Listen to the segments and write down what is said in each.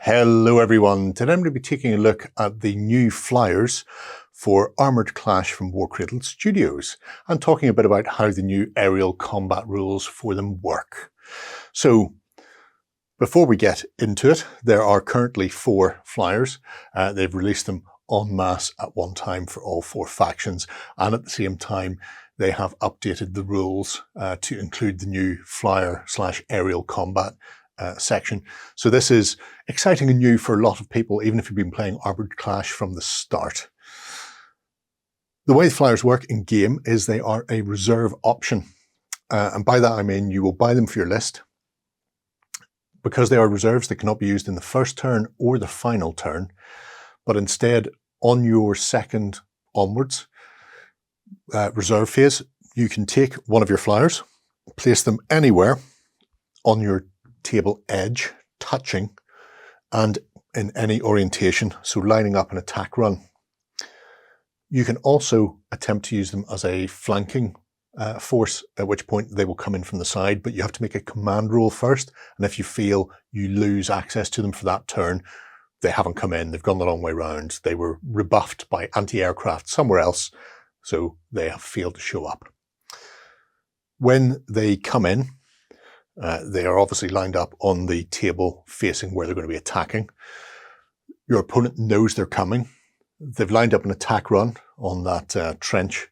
Hello everyone, today I'm going to be taking a look at the new flyers for Armoured Clash from Warcradle Studios and talking a bit about how the new aerial combat rules for them work. So before we get into it, there are currently 4 flyers. They've released them en masse at one time for all 4 factions, and at the same time they have updated the rules to include the new flyer/aerial combat section. So this is exciting and new for a lot of people, even if you've been playing Armoured Clash from the start. The way the flyers work in game is they are a reserve option. And by that I mean you will buy them for your list. Because they are reserves, they cannot be used in the first turn or the final turn, but instead on your second onwards reserve phase, you can take one of your flyers, place them anywhere on your table edge, touching, and in any orientation, so lining up an attack run. You can also attempt to use them as a flanking force, at which point they will come in from the side, but you have to make a command roll first, and if you fail, you lose access to them for that turn. They haven't come in, they've gone the long way round, they were rebuffed by anti-aircraft somewhere else, so they have failed to show up. When they come in, they are obviously lined up on the table facing where they're going to be attacking. Your opponent knows they're coming. They've lined up an attack run on that trench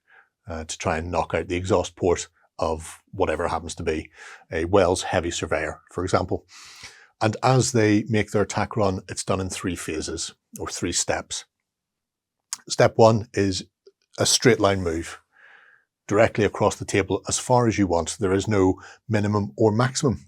to try and knock out the exhaust port of whatever happens to be a Wells heavy surveyor, for example. And as they make their attack run, it's done in 3 phases or 3 steps. Step 1 is a straight line move directly across the table as far as you want. There is no minimum or maximum.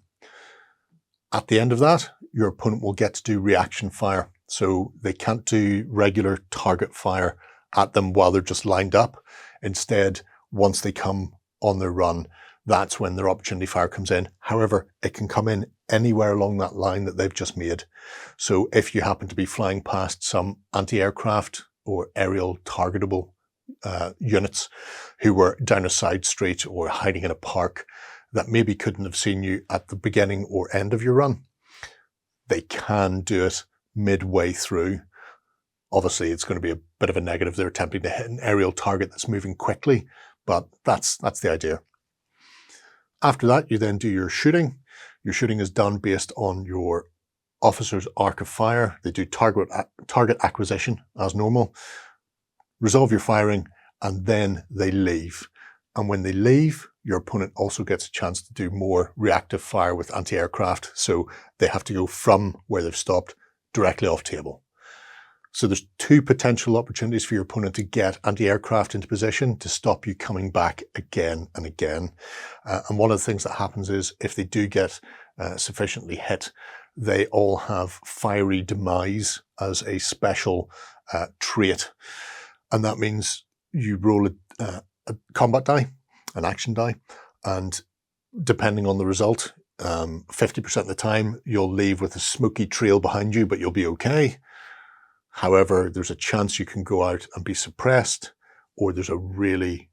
At the end of that, your opponent will get to do reaction fire. So they can't do regular target fire at them while they're just lined up. Instead, once they come on their run, that's when their opportunity fire comes in. However, it can come in anywhere along that line that they've just made. So if you happen to be flying past some anti-aircraft or aerial targetable units who were down a side street or hiding in a park that maybe couldn't have seen you at the beginning or end of your run, they can do it midway through. Obviously, it's going to be a bit of a negative. They're attempting to hit an aerial target that's moving quickly, but that's the idea. After that, you then do your shooting. Your shooting is done based on your officer's arc of fire. They do target acquisition as normal. Resolve your firing, and then they leave. And when they leave, your opponent also gets a chance to do more reactive fire with anti-aircraft, so they have to go from where they've stopped directly off table. So there's 2 potential opportunities for your opponent to get anti-aircraft into position to stop you coming back again and again. And one of the things that happens is if they do get sufficiently hit, they all have fiery demise as a special trait. And that means you roll a combat die, an action die, and depending on the result, 50% of the time you'll leave with a smoky trail behind you, but you'll be okay. However, there's a chance you can go out and be suppressed, or there's a really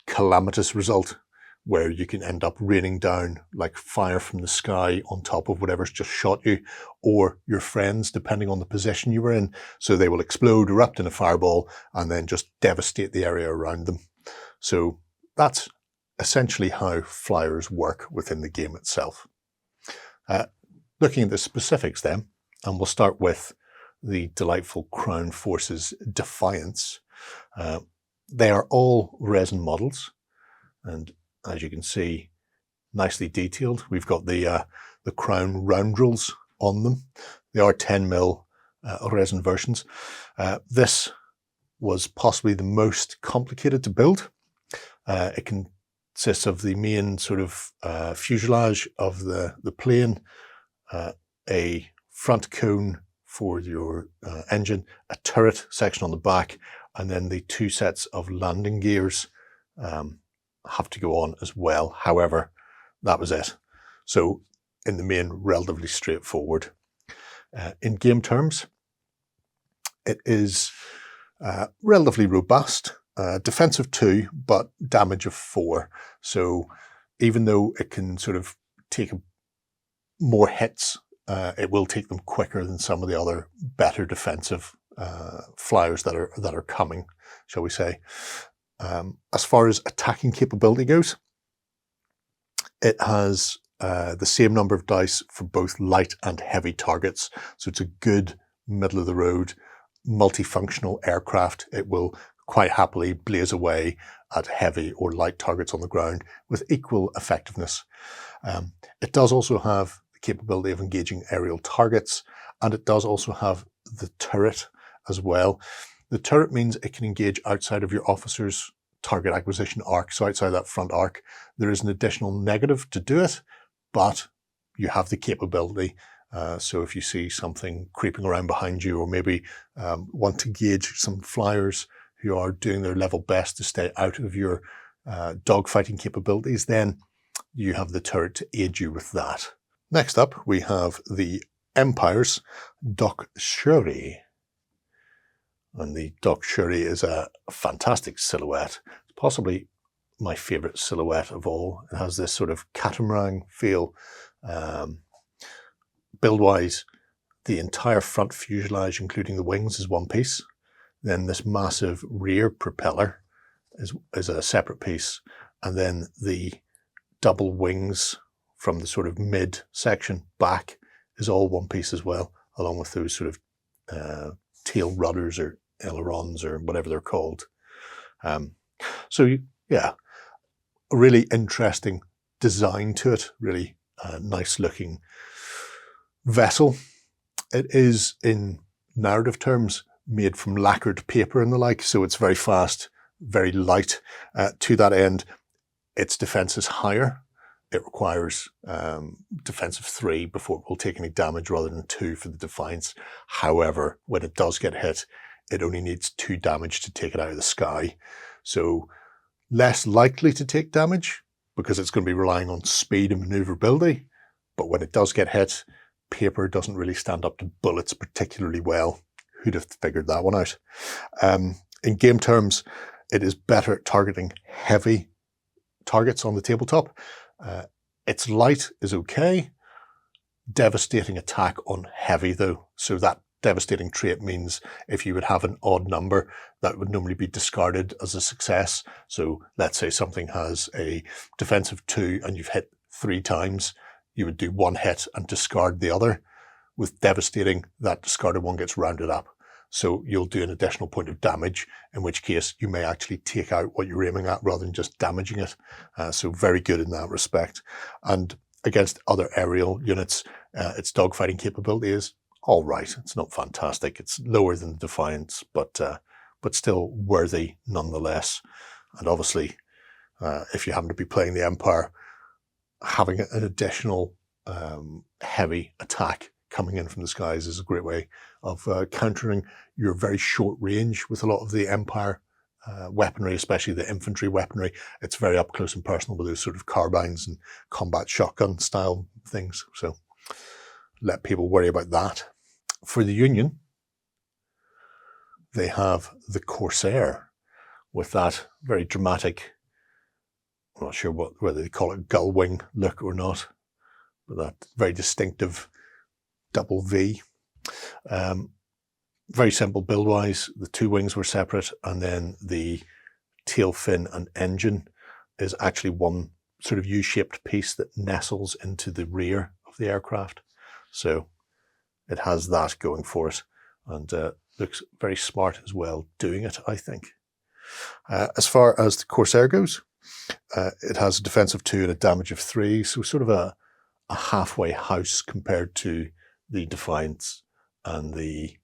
calamitous result where you can end up raining down like fire from the sky on top of whatever's just shot you, or your friends, depending on the position you were in. So they will explode, erupt in a fireball, and then just devastate the area around them. So that's essentially how flyers work within the game itself. Looking at the specifics then, and we'll start with the delightful Crown Forces Defiance. They are all resin models, and as you can see, nicely detailed. We've got the Crown roundels on them. They are 10mm resin versions. This was possibly the most complicated to build. It consists of the main sort of fuselage of the plane, a front cone for your engine, a turret section on the back, and then the 2 sets of landing gears have to go on as well. However, that was it. So in the main, relatively straightforward. In game terms, it is relatively robust, defense of 2, but damage of 4. So even though it can sort of take more hits it will take them quicker than some of the other better defensive flyers that are coming, shall we say. As far as attacking capability goes, it has the same number of dice for both light and heavy targets. So it's a good middle of the road, multifunctional aircraft. It will quite happily blaze away at heavy or light targets on the ground with equal effectiveness. It does also have the capability of engaging aerial targets, and it does also have the turret as well. The turret means it can engage outside of your officer's target acquisition arc, so outside that front arc. There is an additional negative to do it, but you have the capability. So if you see something creeping around behind you, or maybe want to gauge some flyers who are doing their level best to stay out of your dogfighting capabilities, then you have the turret to aid you with that. Next up, we have the Empire's Doksuri. And the Doksuri is a fantastic silhouette. It's possibly my favourite silhouette of all. It has this sort of catamaran feel. Build-wise, the entire front fuselage, including the wings, is one piece. Then this massive rear propeller is a separate piece. And then the double wings from the sort of mid section back is all one piece as well, along with those sort of tail rudders or ailerons or whatever they're called. So yeah, a really interesting design to it, really nice looking vessel. It is, in narrative terms, made from lacquered paper and the like, so it's very fast, very light. To that end, its defense is higher. It requires defense of 3 before it will take any damage, rather than 2 for the Defiance. However, when it does get hit, it only needs 2 damage to take it out of the sky. So less likely to take damage because it's going to be relying on speed and maneuverability. But when it does get hit, paper doesn't really stand up to bullets particularly well. Who'd have figured that one out? In game terms, it is better at targeting heavy targets on the tabletop. Its light is okay. Devastating attack on heavy though. So that devastating trait means if you would have an odd number, that would normally be discarded as a success. So let's say something has a defense of 2 and you've hit 3 times, you would do 1 hit and discard the other. With devastating, that discarded one gets rounded up. So you'll do an additional point of damage, in which case you may actually take out what you're aiming at rather than just damaging it. So very good in that respect. And against other aerial units, its dogfighting capability is all right. It's not fantastic. It's lower than the Defiance, but still worthy nonetheless. And obviously, if you happen to be playing the Empire, having an additional heavy attack coming in from the skies is a great way of countering your very short range with a lot of the Empire weaponry, especially the infantry weaponry. It's very up close and personal with those sort of carbines and combat shotgun style things. So let people worry about that. For the Union, they have the Corsair with that very dramatic, I'm not sure whether they call it gull wing look or not, but that very distinctive double V. Very simple build-wise. The 2 wings were separate, and then the tail fin and engine is actually one sort of U-shaped piece that nestles into the rear of the aircraft. So it has that going for it, and looks very smart as well doing it, I think. As far as the Corsair goes, it has a defense of 2 and a damage of 3, so sort of a halfway house compared to the Defiance and the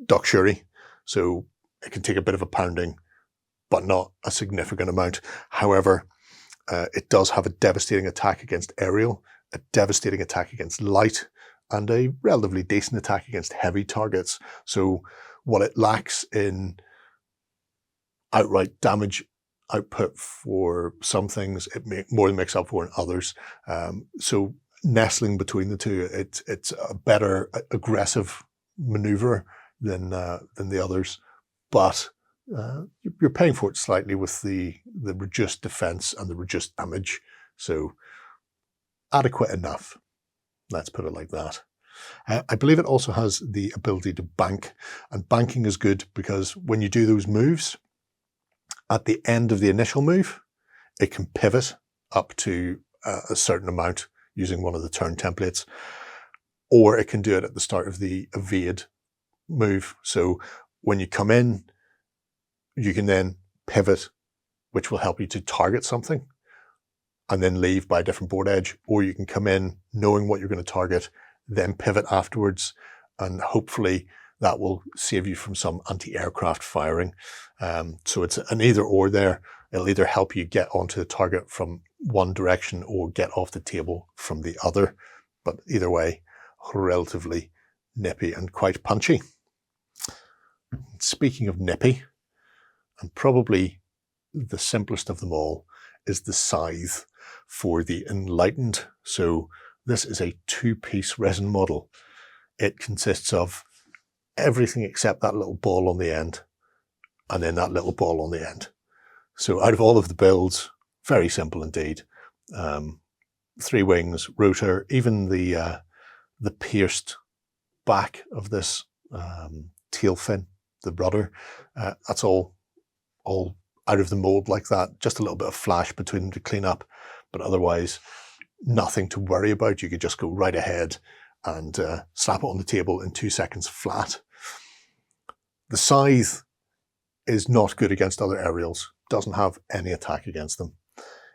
Doksuri. So it can take a bit of a pounding, but not a significant amount. However, it does have a devastating attack against aerial, a devastating attack against light, and a relatively decent attack against heavy targets. So what it lacks in outright damage output for some things, it more than makes up for in others. So nestling between the two, it's a better aggressive maneuver than the others, but you're paying for it slightly with the reduced defense and the reduced damage. So adequate enough. Let's put it like that. I believe it also has the ability to bank, and banking is good because when you do those moves, at the end of the initial move, it can pivot up to a certain amount using one of the turn templates, or it can do it at the start of the evade move. So when you come in, you can then pivot, which will help you to target something, and then leave by a different board edge, or you can come in knowing what you're going to target, then pivot afterwards, and hopefully that will save you from some anti-aircraft firing. So it's an either or there. It'll either help you get onto the target from one direction or get off the table from the other. But either way, relatively nippy and quite punchy. Speaking of nippy, and probably the simplest of them all, is the scythe for the Enlightened. So this is a two-piece resin model. It consists of everything except that little ball on the end, and then that little ball on the end. So out of all of the builds, very simple indeed. 3 wings, rotor, even the pierced back of this tail fin, the rudder, that's all out of the mold like that. Just a little bit of flash between them to clean up, but otherwise nothing to worry about. You could just go right ahead and slap it on the table in 2 seconds flat. The scythe is not good against other aerials, doesn't have any attack against them.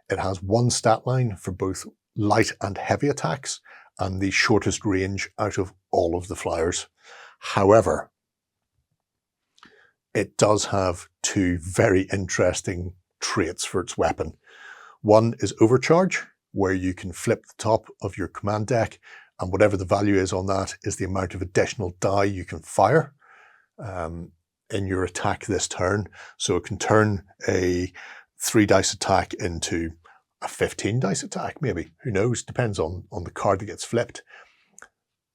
It has 1 stat line for both light and heavy attacks, and the shortest range out of all of the flyers. However, it does have 2 very interesting traits for its weapon. One is overcharge, where you can flip the top of your command deck, and whatever the value is on that is the amount of additional die you can fire in your attack this turn. So it can turn a 3 dice attack into a 15 dice attack, maybe. Who knows? Depends on the card that gets flipped.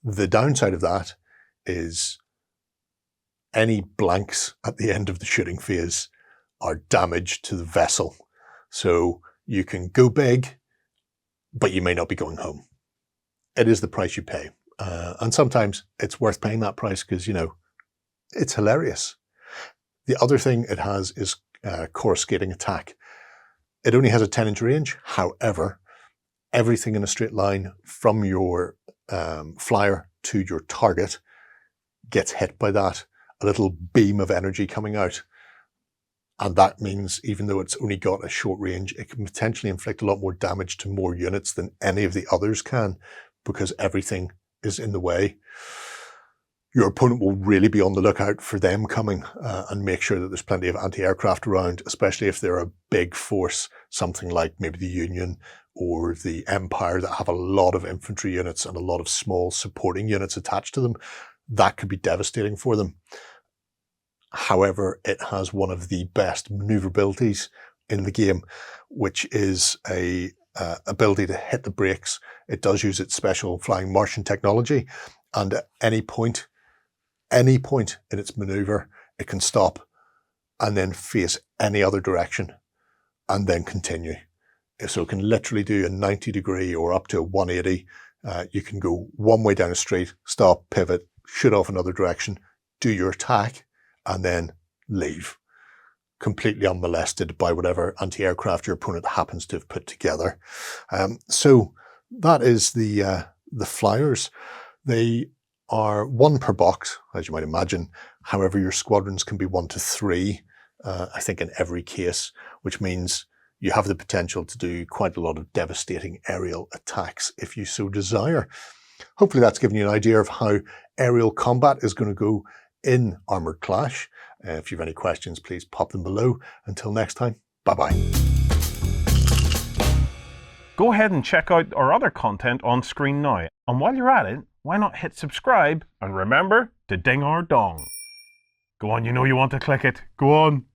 The downside of that is any blanks at the end of the shooting phase are damage to the vessel. So you can go big, but you may not be going home. It is the price you pay. And sometimes it's worth paying that price because, you know, it's hilarious. The other thing it has is coruscating attack. It only has a 10-inch range. However, everything in a straight line from your flyer to your target gets hit by that. A little beam of energy coming out. And that means even though it's only got a short range, it can potentially inflict a lot more damage to more units than any of the others can, because everything is in the way. Your opponent will really be on the lookout for them coming and make sure that there's plenty of anti-aircraft around, especially if they're a big force, something like maybe the Union or the Empire that have a lot of infantry units and a lot of small supporting units attached to them. That could be devastating for them. However, it has one of the best maneuverabilities in the game, which is a ability to hit the brakes. It does use its special flying Martian technology, and at any point in its maneuver, it can stop and then face any other direction and then continue. So it can literally do a 90-degree or up to a 180. You can go one way down a street, stop, pivot, shoot off another direction, do your attack, and then leave, completely unmolested by whatever anti-aircraft your opponent happens to have put together. So that is the flyers. They are 1 per box, as you might imagine. However, your squadrons can be 1 to 3, I think in every case, which means you have the potential to do quite a lot of devastating aerial attacks if you so desire. Hopefully that's given you an idea of how aerial combat is going to go in Armoured Clash. If you have any questions, please pop them below. Until next time, bye-bye. Go ahead and check out our other content on screen now. And while you're at it, why not hit subscribe and remember to ding our dong. Go on, you know you want to click it. Go on.